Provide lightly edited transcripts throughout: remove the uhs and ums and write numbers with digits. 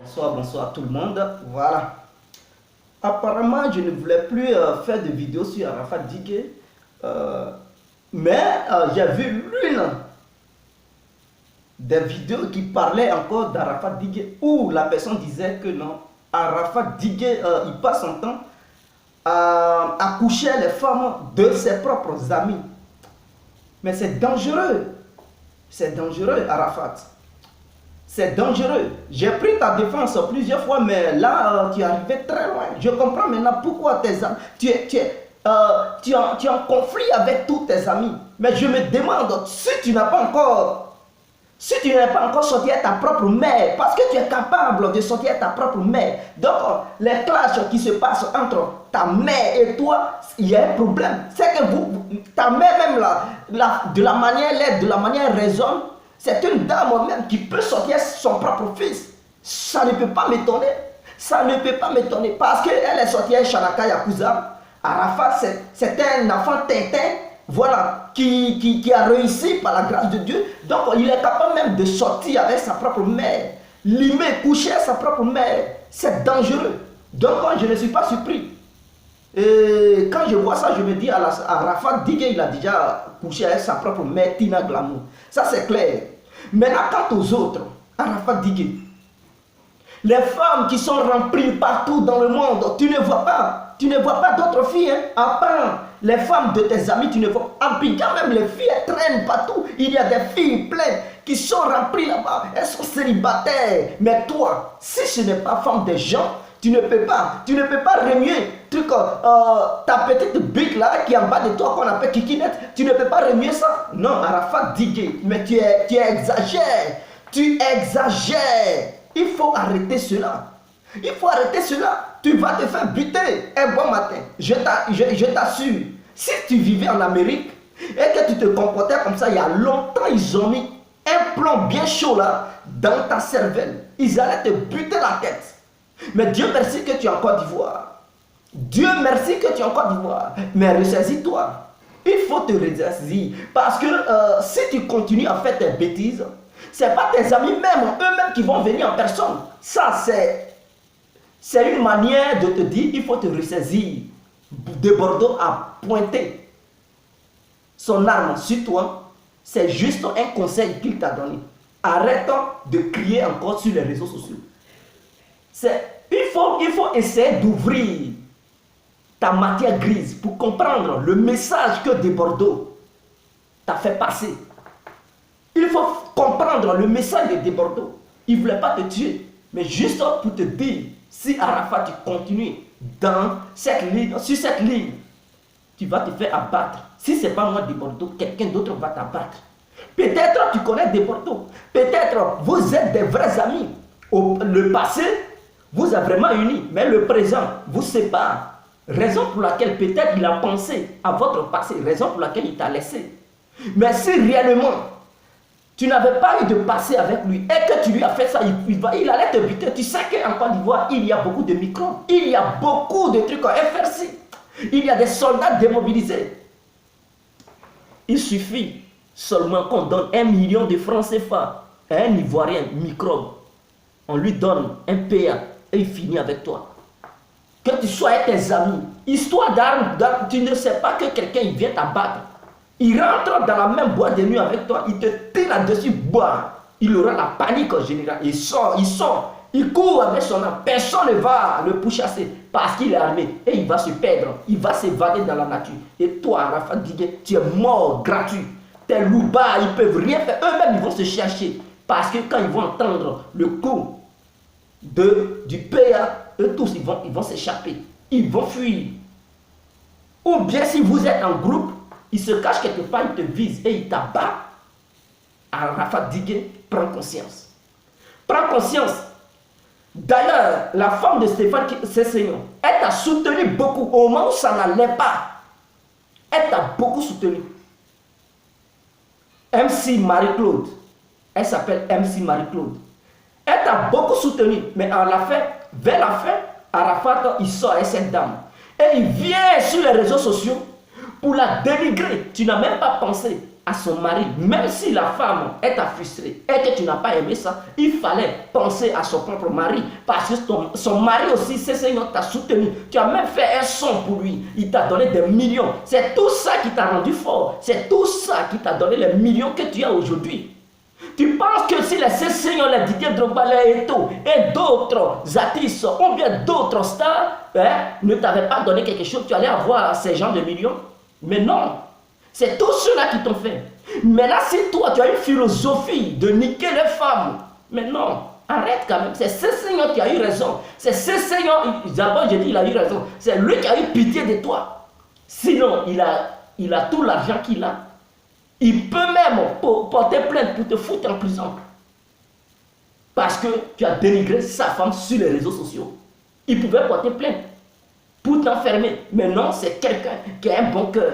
Bonsoir, bonsoir tout le monde. Voilà. Apparemment, je ne voulais plus faire de vidéos sur Arafat Digue. Mais j'ai vu l'une des vidéos qui parlait encore d'Arafat Digue où la personne disait que non, Arafat Digue, il passe son temps à coucher les femmes de ses propres amis. Mais c'est dangereux. C'est dangereux, Arafat. C'est dangereux. J'ai pris ta défense plusieurs fois, mais là, tu es arrivé très loin. Je comprends maintenant pourquoi tes amis, tu es en conflit avec tous tes amis. Mais je me demande si tu n'as pas encore, sorti à ta propre mère, parce que tu es capable de sortir à ta propre mère. Donc, les clashs qui se passent entre ta mère et toi, il y a un problème. C'est que ta mère même là, de la manière raisonne. C'est une dame même qui peut sortir son propre fils. Ça ne peut pas m'étonner. Ça ne peut pas m'étonner. Parce qu'elle est sortie à Chanaka Yakuza. Arafat, c'est un enfant Tintin. Voilà, qui a réussi par la grâce de Dieu. Donc, il est capable même de sortir avec sa propre mère. Limer, coucher avec sa propre mère. C'est dangereux. Donc, je ne suis pas surpris. Et quand je vois ça, je me dis, Arafat Digue, il a déjà couché avec sa propre mère, Tina Glamour. Ça, c'est clair. Maintenant, quant aux autres, Arafat Digue, les femmes qui sont remplies partout dans le monde, tu ne vois pas d'autres filles, hein, à part les femmes de tes amis, tu ne vois pas. En Abidjan, même les filles, elles traînent partout. Il y a des filles pleines qui sont remplies là-bas. Elles sont célibataires. Mais toi, si ce n'est pas femme des gens, tu ne peux pas remuer ta petite bite là qui est en bas de toi qu'on appelle kikinette. Tu ne peux pas remuer ça. Non, Arafat Digue, mais tu exagères. Tu exagères. Il faut arrêter cela. Il faut arrêter cela. Tu vas te faire buter un bon matin. Je t'assure. Si tu vivais en Amérique et que tu te comportais comme ça, il y a longtemps, ils ont mis un plomb bien chaud là dans ta cervelle. Ils allaient te buter la tête. Mais Dieu merci que tu es en Côte d'Ivoire. Dieu merci que tu es en Côte d'Ivoire. Mais ressaisis-toi. Il faut te ressaisir. Parce que si tu continues à faire tes bêtises, ce n'est pas tes amis même, eux-mêmes qui vont venir en personne. Ça, c'est une manière de te dire, il faut te ressaisir. De Bordeaux a pointé son arme sur toi. C'est juste un conseil qu'il t'a donné. Arrête de crier encore sur les réseaux sociaux. Il faut essayer d'ouvrir ta matière grise pour comprendre le message que De Bordeaux t'a fait passer. Il faut comprendre le message de De Bordeaux. Il ne voulait pas te tuer, mais juste pour te dire, si Arafat tu continues sur cette ligne, tu vas te faire abattre. Si ce n'est pas moi De Bordeaux, quelqu'un d'autre va t'abattre. Peut-être tu connais De Bordeaux. Peut-être vous êtes des vrais amis. Le passé vous a vraiment unis, mais le présent vous sépare. Raison pour laquelle peut-être il a pensé à votre passé, raison pour laquelle il t'a laissé. Mais si réellement tu n'avais pas eu de passé avec lui et que tu lui as fait ça, il allait te buter. Tu sais qu'en Côte d'Ivoire, il y a beaucoup de microbes, il y a beaucoup de trucs à FRC, il y a des soldats démobilisés. Il suffit seulement qu'on donne 1 million de francs CFA à un Ivoirien microbe. On lui donne un PA et il finit avec toi. Que tu sois avec tes amis, histoire d'armes, tu ne sais pas que quelqu'un vient t'abattre. Il rentre dans la même boîte de nuit avec toi, il te tire là-dessus, boire. Il aura la panique en général. Il sort, il court avec son arme. Personne ne va le pourchasser parce qu'il est armé et il va se perdre. Il va s'évader dans la nature. Et toi, Arafat Digue, tu es mort gratuit. Tes loupards, ils ne peuvent rien faire. Eux-mêmes, ils vont se chercher. Parce que quand ils vont entendre le coup du PA, eux tous, ils vont s'échapper. Ils vont fuir. Ou bien si vous êtes en groupe, il se cache quelque part, il te vise et il t'abat. Arafat Digue, prends conscience. Prends conscience. D'ailleurs, la femme de Stéphane Sessegnon, elle t'a soutenu beaucoup au moment où ça n'allait pas. Elle t'a beaucoup soutenu. MC Marie-Claude. Elle s'appelle MC Marie-Claude. Elle t'a beaucoup soutenu. Mais vers la fin, Arafat, il sort avec cette dame. Et il vient sur les réseaux sociaux pour la dénigrer. Tu n'as même pas pensé à son mari, même si la femme est frustrée et que tu n'as pas aimé ça, il fallait penser à son propre mari. Parce que son mari aussi, c'est Seigneur t'a soutenu. Tu as même fait un son pour lui. Il t'a donné des millions. C'est tout ça qui t'a rendu fort. C'est tout ça qui t'a donné les millions que tu as aujourd'hui. Tu penses que si les Seigneur, les Didier Drogba, les Eto'o et d'autres artistes ou bien d'autres stars ne t'avaient pas donné quelque chose, tu allais avoir ces gens de millions? Mais non. C'est tous ceux-là qui t'ont fait. Mais là, si toi, tu as une philosophie de niquer les femmes, mais non, arrête quand même. C'est ce Seigneur qui a eu raison. C'est ce Seigneur, d'abord j'ai dit il a eu raison. C'est lui qui a eu pitié de toi. Sinon, il a tout l'argent qu'il a. Il peut même porter plainte pour te foutre en prison. Parce que tu as dénigré sa femme sur les réseaux sociaux. Il pouvait porter plainte pour t'enfermer. Mais non, c'est quelqu'un qui a un bon cœur.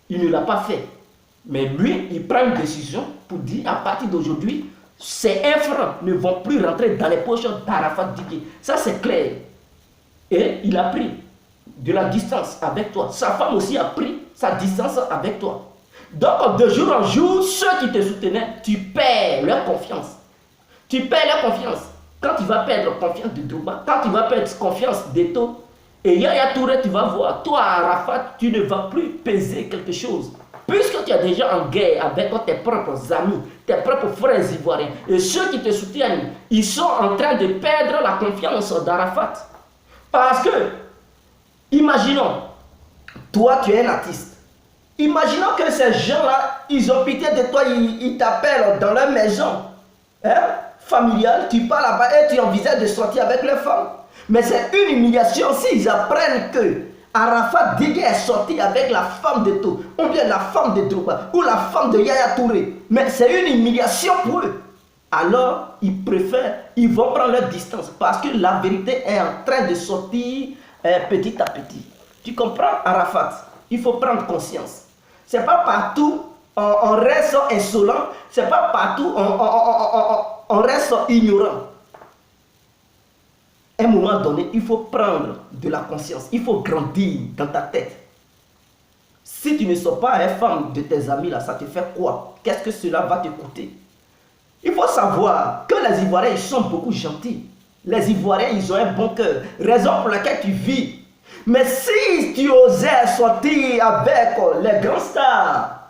Il ne l'a pas fait. Mais lui, il prend une décision pour dire à partir d'aujourd'hui, ces 1 franc ne vont plus rentrer dans les poches d'Arafat Didier. Ça, c'est clair. Et il a pris de la distance avec toi. Sa femme aussi a pris sa distance avec toi. Donc, de jour en jour, ceux qui te soutenaient, tu perds leur confiance. Tu perds leur confiance. Quand tu vas perdre confiance de Drogba, quand tu vas perdre confiance d'Eto'o, et Yaya Touré, tu vas voir, toi, Arafat, tu ne vas plus peser quelque chose. Puisque tu es déjà en guerre avec tes propres amis, tes propres frères ivoiriens, et ceux qui te soutiennent, ils sont en train de perdre la confiance d'Arafat. Parce que, imaginons, toi, tu es un artiste. Imaginons que ces gens-là, ils ont pitié de toi, ils t'appellent dans leur maison familiale, tu pars là-bas et tu envisages de sortir avec les femmes. Mais c'est une humiliation s'ils apprennent que Arafat Didier est sorti avec la femme de Eto'o, ou bien la femme de Drogba, ou la femme de Yaya Touré. Mais c'est une humiliation pour eux. Alors, ils préfèrent, ils vont prendre leur distance parce que la vérité est en train de sortir petit à petit. Tu comprends, Arafat? Il faut prendre conscience. C'est pas partout on reste insolent, c'est pas partout on reste ignorant. À un moment donné, il faut prendre de la conscience, il faut grandir dans ta tête. Si tu ne sors pas une femme de tes amis là, ça te fait quoi? Qu'est-ce que cela va te coûter? Il faut savoir que les Ivoiriens, ils sont beaucoup gentils. Les Ivoiriens, ils ont un bon cœur. Raison pour laquelle tu vis. Mais si tu osais sortir avec les grands stars,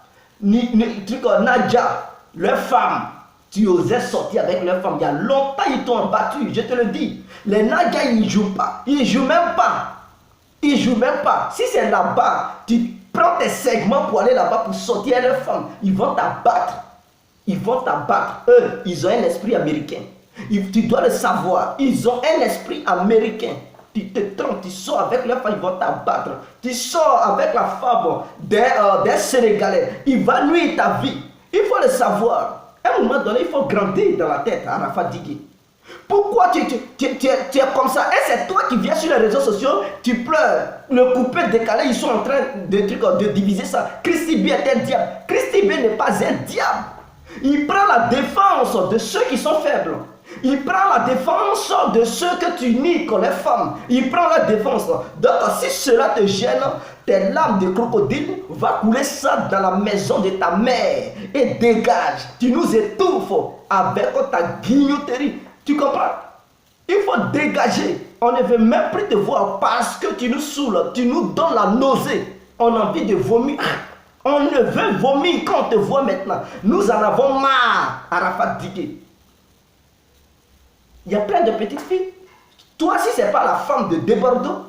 Nadia, leurs femmes, tu osais sortir avec leurs femmes, il y a longtemps ils t'ont battu, je te le dis. Les Nadia, ils ne jouent pas, ils ne jouent même pas. Ils ne jouent même pas. Si c'est là-bas, tu prends tes segments pour aller là-bas pour sortir leurs femmes, ils vont t'abattre. Ils vont t'abattre. Eux, ils ont un esprit américain. Tu dois le savoir. Ils ont un esprit américain. Tu te trompes, tu sors avec leur femme, ils vont t'abattre. Tu sors avec la femme des Sénégalais, il va nuire ta vie. Il faut le savoir. À un moment donné, il faut grandir dans la tête, Arafat Didier. Pourquoi tu es comme ça? Et c'est toi qui viens sur les réseaux sociaux, tu pleures. Le coupé décalé, ils sont en train de diviser ça. Christy B est un diable. Christy B n'est pas un diable. Il prend la défense de ceux qui sont faibles. Il prend la défense de ceux que tu niques, les femmes. Il prend la défense. Donc, si cela te gêne, tes larmes de crocodile vont couler ça dans la maison de ta mère. Et dégage. Tu nous étouffes avec ta guignoterie. Tu comprends? Il faut dégager. On ne veut même plus te voir parce que tu nous saoules. Tu nous donnes la nausée. On a envie de vomir. On ne veut vomir quand on te voit maintenant. Nous en avons marre, Arafat Didier. Il y a plein de petites filles. Toi, si ce n'est pas la femme de Debordo,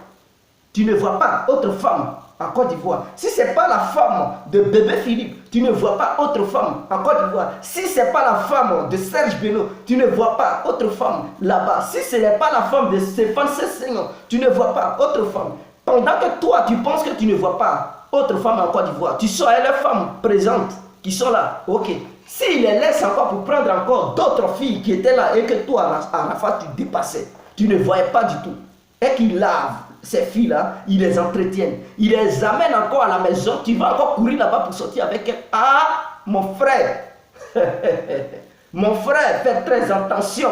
tu ne vois pas autre femme en Côte d'Ivoire. Si ce n'est pas la femme de Bébé Philippe, tu ne vois pas autre femme en Côte d'Ivoire. Si ce n'est pas la femme de Serge Beno, tu ne vois pas autre femme là-bas. Si ce n'est pas la femme de Stéphane Sessignon, tu ne vois pas autre femme. Pendant que toi, tu penses que tu ne vois pas autre femme en Côte d'Ivoire, tu sors les femmes présentes qui sont là. Ok. S'il les laisse encore pour prendre encore d'autres filles qui étaient là et que toi, Arafat, tu dépassais, tu ne voyais pas du tout, et qu'il lave ces filles-là, il les entretienne, il les amène encore à la maison, tu vas encore courir là-bas pour sortir avec elles. Ah, mon frère, mon frère, fais très attention.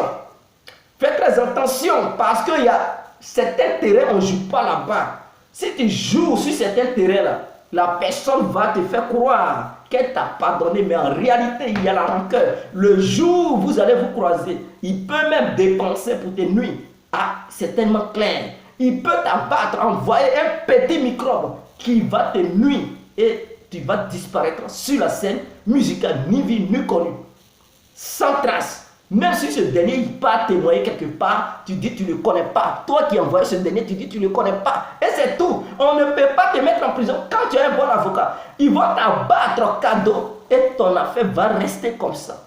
Fais très attention parce qu'il y a certains terrains, on ne joue pas là-bas. Si tu joues sur certains terrains-là, la personne va te faire croire qu'elle t'a pardonné, mais en réalité, il y a la rancœur. Le jour où vous allez vous croiser, il peut même dépenser pour tes nuits. Ah, c'est tellement clair. Il peut t'abattre, envoyer un petit microbe qui va te nuire et tu vas disparaître sur la scène musicale, ni vu, ni connu, sans trace. Même si ce dernier il part témoigner quelque part, tu dis tu ne le connais pas. Toi qui envoies ce dernier, tu dis tu ne le connais pas. Et c'est tout. On ne peut pas te mettre en prison. Quand tu as un bon avocat, ils vont t'abattre au cadeau et ton affaire va rester comme ça.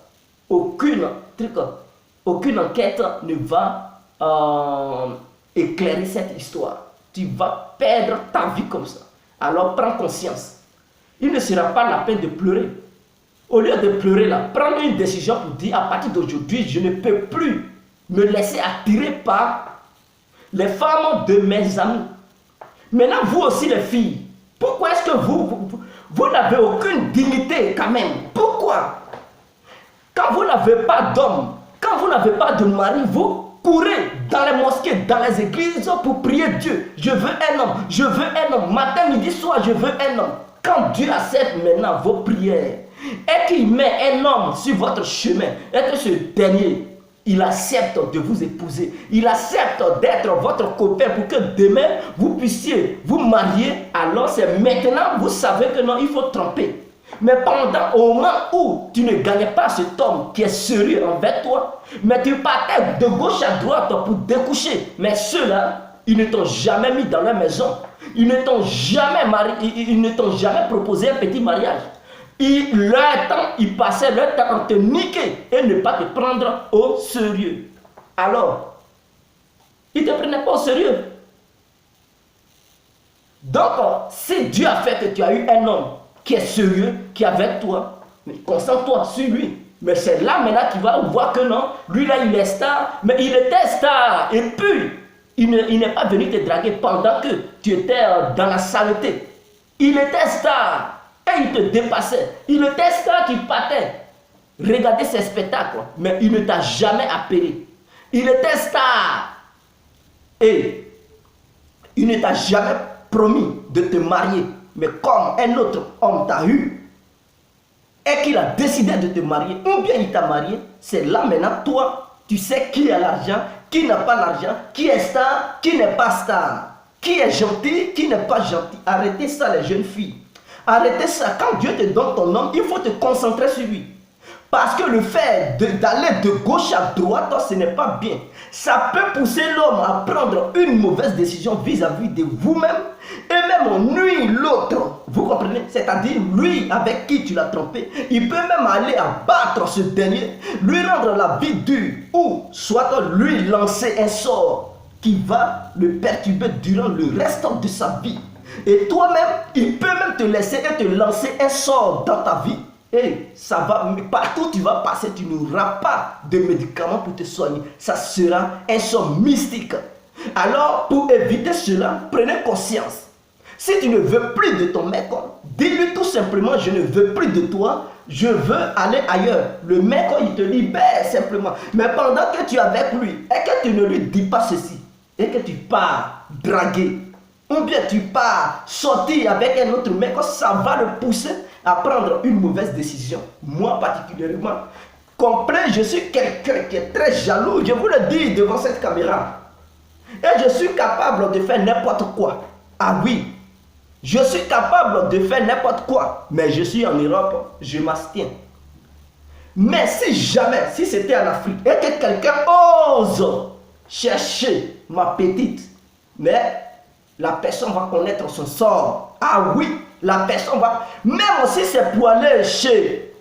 Aucune enquête ne va éclairer cette histoire. Tu vas perdre ta vie comme ça. Alors prends conscience. Il ne sera pas la peine de pleurer. Au lieu de pleurer là, prendre une décision pour dire à partir d'aujourd'hui, je ne peux plus me laisser attirer par les femmes de mes amis. Maintenant, vous aussi les filles, pourquoi est-ce que vous n'avez aucune dignité quand même? Pourquoi? Quand vous n'avez pas d'homme, quand vous n'avez pas de mari, vous courez dans les mosquées, dans les églises pour prier Dieu. Je veux un homme, je veux un homme. Matin, midi, soir, je veux un homme. Quand Dieu accepte maintenant vos prières, et qu'il met un homme sur votre chemin, et que ce dernier, il accepte de vous épouser, il accepte d'être votre copain pour que demain, vous puissiez vous marier, alors c'est maintenant, vous savez que non, il faut tromper. Mais pendant, au moment où tu ne gagnais pas cet homme qui est sérieux envers toi, mais tu partais de gauche à droite pour découcher, mais ceux-là, ils ne t'ont jamais mis dans leur maison, ils ne t'ont jamais marié, ils ne t'ont jamais proposé un petit mariage. Ils passaient leur temps à te niquer et ne pas te prendre au sérieux. Alors, ils ne te prenaient pas au sérieux. Donc, si Dieu a fait que tu as eu un homme qui est sérieux, qui est avec toi, mais concentre-toi sur lui. Mais c'est là maintenant qu'il va voir que non, lui là il est star, mais il était star. Et puis, il n'est pas venu te draguer pendant que tu étais dans la saleté. Il était star. Et il te dépassait. Il était star qui partait regarder ses spectacles. Mais il ne t'a jamais appelé. Il était star. Et il ne t'a jamais promis de te marier. Mais comme un autre homme t'a eu, et qu'il a décidé de te marier, ou bien il t'a marié, c'est là maintenant, toi, tu sais qui a l'argent, qui n'a pas l'argent, qui est star, qui n'est pas star, qui est gentil, qui n'est pas gentil. Arrêtez ça les jeunes filles. Arrêtez ça. Quand Dieu te donne ton homme, il faut te concentrer sur lui. Parce que le fait d'aller de gauche à droite, ce n'est pas bien. Ça peut pousser l'homme à prendre une mauvaise décision vis-à-vis de vous-même. Et même on nuit l'autre. Vous comprenez? C'est-à-dire lui avec qui tu l'as trompé. Il peut même aller abattre ce dernier. Lui rendre la vie dure. Ou soit lui lancer un sort qui va le perturber durant le restant de sa vie. Et toi-même, il peut même te laisser et te lancer un sort dans ta vie. Et ça va, partout où tu vas passer, tu n'auras pas de médicaments pour te soigner. Ça sera un sort mystique. Alors, pour éviter cela, prenez conscience. Si tu ne veux plus de ton mec, dis-lui tout simplement, je ne veux plus de toi, je veux aller ailleurs. Le mec, il te libère simplement. Mais pendant que tu es avec lui, et que tu ne lui dis pas ceci, et que tu pars draguer, ou bien tu pars sortir avec un autre mec, ça va le pousser à prendre une mauvaise décision. Moi particulièrement, comprenez, je suis quelqu'un qui est très jaloux, je vous le dis devant cette caméra. Et je suis capable de faire n'importe quoi. Ah oui, je suis capable de faire n'importe quoi. Mais je suis en Europe, je m'abstiens. Mais si jamais, si c'était en Afrique, et que quelqu'un ose chercher ma petite, mais la personne va connaître son sort. Ah oui, la personne va... Même si c'est pour aller chez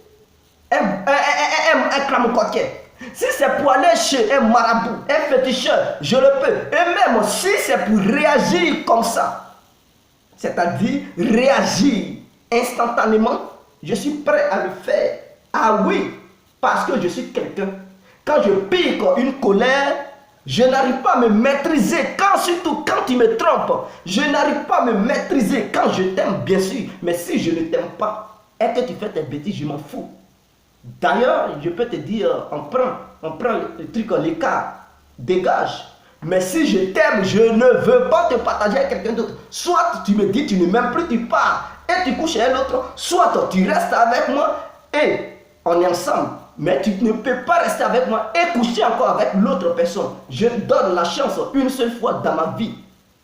un clamocotier, si c'est pour aller chez un marabout, un féticheur, je le peux. Et même si c'est pour réagir comme ça, c'est-à-dire réagir instantanément, je suis prêt à le faire. Ah oui, parce que je suis quelqu'un. Quand je pique une colère, je n'arrive pas à me maîtriser, surtout quand tu me trompes. Je n'arrive pas à me maîtriser quand je t'aime, bien sûr. Mais si je ne t'aime pas et que tu fais tes bêtises, je m'en fous. D'ailleurs, je peux te dire, on prend le truc, l'écart, dégage. Mais si je t'aime, je ne veux pas te partager avec quelqu'un d'autre. Soit tu me dis, tu ne m'aimes plus, tu pars. et tu couches avec l'autre, soit tu restes avec moi et on est ensemble. Mais tu ne peux pas rester avec moi et coucher encore avec l'autre personne. Je te donne la chance une seule fois dans ma vie.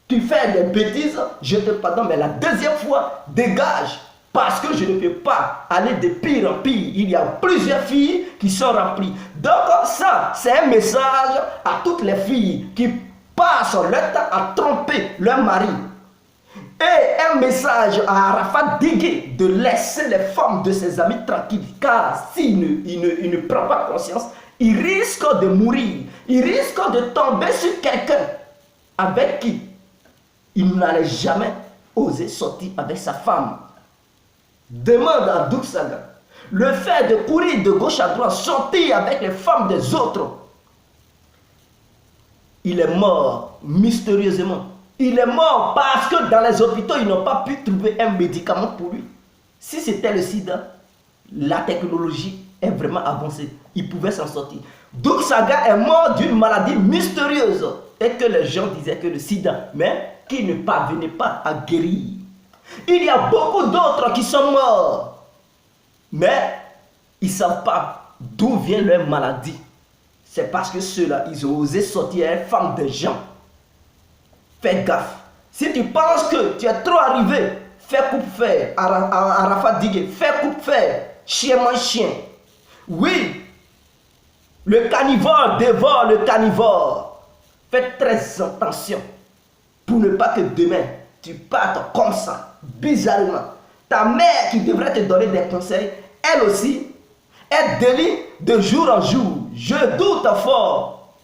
Tu fais des bêtises, je te pardonne, mais la deuxième fois, dégage. Parce que je ne peux pas aller de pire en pire. Il y a plusieurs filles qui sont remplies. Donc ça, c'est un message à toutes les filles qui passent leur temps à tromper leur mari. Et un message à Arafat Digué de laisser les femmes de ses amis tranquilles. Car s'il ne prend pas conscience, il risque de mourir. Il risque de tomber sur quelqu'un avec qui il n'allait jamais oser sortir avec sa femme. Demande à Doug Saga. Le fait de courir de gauche à droite, sortir avec les femmes des autres, il est mort mystérieusement. Il est mort parce que dans les hôpitaux, ils n'ont pas pu trouver un médicament pour lui. Si c'était le sida, la technologie est vraiment avancée. Il pouvait s'en sortir. Doug Saga est mort d'une maladie mystérieuse et que les gens disaient que le sida, mais qui ne parvenait pas à guérir. Il y a beaucoup d'autres qui sont morts, mais ils ne savent pas d'où vient leur maladie. C'est parce que ceux-là, ils ont osé sortir à une femme de gens. Fais gaffe. Si tu penses que tu es trop arrivé, fais coupe-fer. Arafat Digué, fais coupe-fer. Chien mange chien. Oui, le carnivore dévore le carnivore. Fais très attention pour ne pas que demain, tu partes comme ça, bizarrement. Ta mère qui devrait te donner des conseils, elle aussi, elle délie de jour en jour. Je doute fort.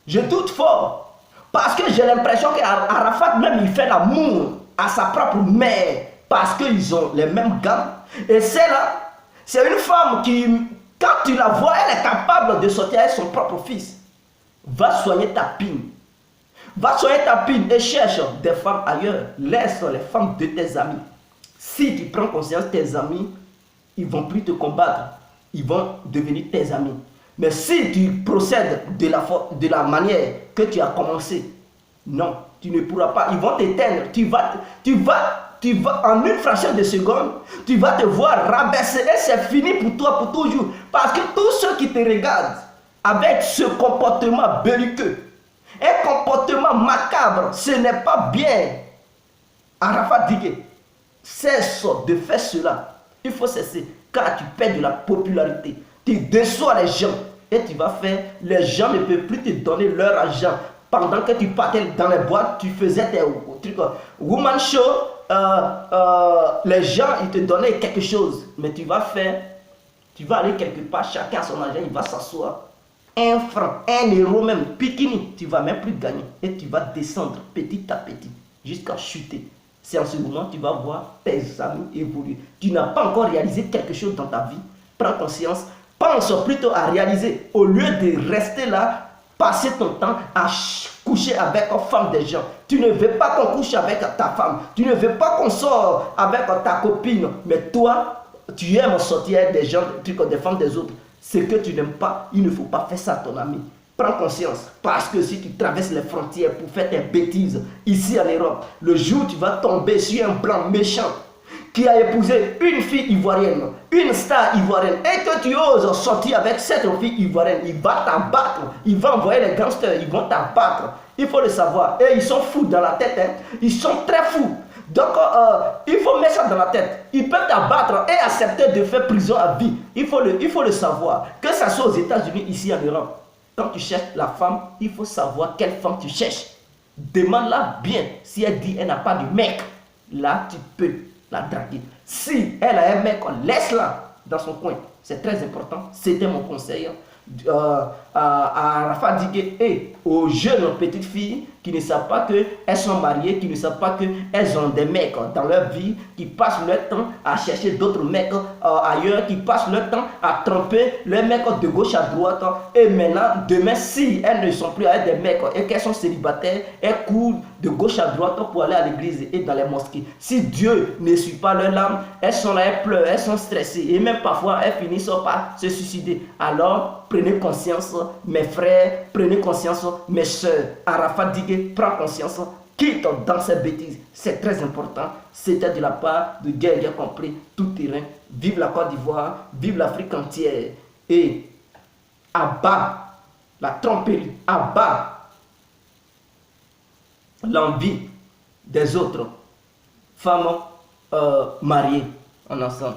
Je doute fort. Parce que j'ai l'impression qu'Arafat même il fait l'amour à sa propre mère. Parce qu'ils ont les mêmes gammes. Et celle-là, c'est une femme qui, quand tu la vois, elle est capable de sortir avec son propre fils. Va soigner ta pine. Va soigner ta pine et cherche des femmes ailleurs. Laisse les femmes de tes amis. Si tu prends conscience, tes amis, ils ne vont plus te combattre. Ils vont devenir tes amis. Mais si tu procèdes de la manière que tu as commencé, non, tu ne pourras pas. Ils vont t'éteindre. Tu vas en une fraction de seconde, tu vas te voir rabaisser et c'est fini pour toi pour toujours. Parce que tous ceux qui te regardent avec ce comportement belliqueux, un comportement macabre, ce n'est pas bien. Arafat Digué, cesse de faire cela. Il faut cesser car tu perds de la popularité. Tu déçois les gens et tu vas faire, les gens ne peuvent plus te donner leur argent. Pendant que tu partais dans les boîtes, tu faisais tes trucs, woman show, les gens ils te donnaient quelque chose, mais tu vas aller quelque part, chacun a son argent, il va s'asseoir. 1 franc, 1 euro même, pikini, tu vas même plus gagner et tu vas descendre petit à petit jusqu'à chuter. C'est en ce moment que tu vas voir tes amis évoluer. Tu n'as pas encore réalisé quelque chose dans ta vie. Prends conscience, pense plutôt à réaliser au lieu de rester là, passer ton temps à coucher avec une femme des gens. Tu ne veux pas qu'on couche avec ta femme. Tu ne veux pas qu'on sorte avec ta copine. Mais toi, tu aimes sortir avec des gens, des femmes des autres. Ce que tu n'aimes pas, il ne faut pas faire ça à ton ami. Prends conscience, parce que si tu traverses les frontières pour faire tes bêtises ici en Europe, le jour où tu vas tomber sur un blanc méchant qui a épousé une fille ivoirienne, une star ivoirienne, et que tu oses sortir avec cette fille ivoirienne, il va t'abattre, il va envoyer les gangsters, ils vont t'abattre. Il faut le savoir. Et ils sont fous dans la tête, hein. Ils sont très fous. Donc, il faut mettre ça dans la tête. Ils peuvent t'abattre et accepter de faire prison à vie. Il faut le savoir. Que ça soit aux États-Unis, ici en Europe. Quand tu cherches la femme, il faut savoir quelle femme tu cherches. Demande-la bien. Si elle dit qu'elle n'a pas de mec, là, tu peux la draguer. Si elle a un mec, laisse-la dans son coin. C'est très important. C'était mon conseil à Arafat Digué et aux jeunes petites filles qui ne savent pas qu'elles sont mariées, qui ne savent pas qu'elles ont des mecs dans leur vie, qui passent leur temps à chercher d'autres mecs ailleurs, qui passent leur temps à tromper les mecs de gauche à droite. Et maintenant, demain, si elles ne sont plus avec des mecs et qu'elles sont célibataires, elles courent de gauche à droite pour aller à l'église et dans les mosquées. Si Dieu ne suit pas leurs larmes, elles sont là, elles pleurent, elles sont stressées et même parfois elles finissent par se suicider. Alors, prenez conscience, mes frères, prenez conscience, mes soeurs. Arafat Digué, prends conscience quitte dans ces bêtises. C'est très important. C'était de la part de Guerrier compris, tout terrain. Vive la Côte d'Ivoire, vive l'Afrique entière. Et à bas la tromperie, à bas l'envie des autres femmes mariées en ensemble.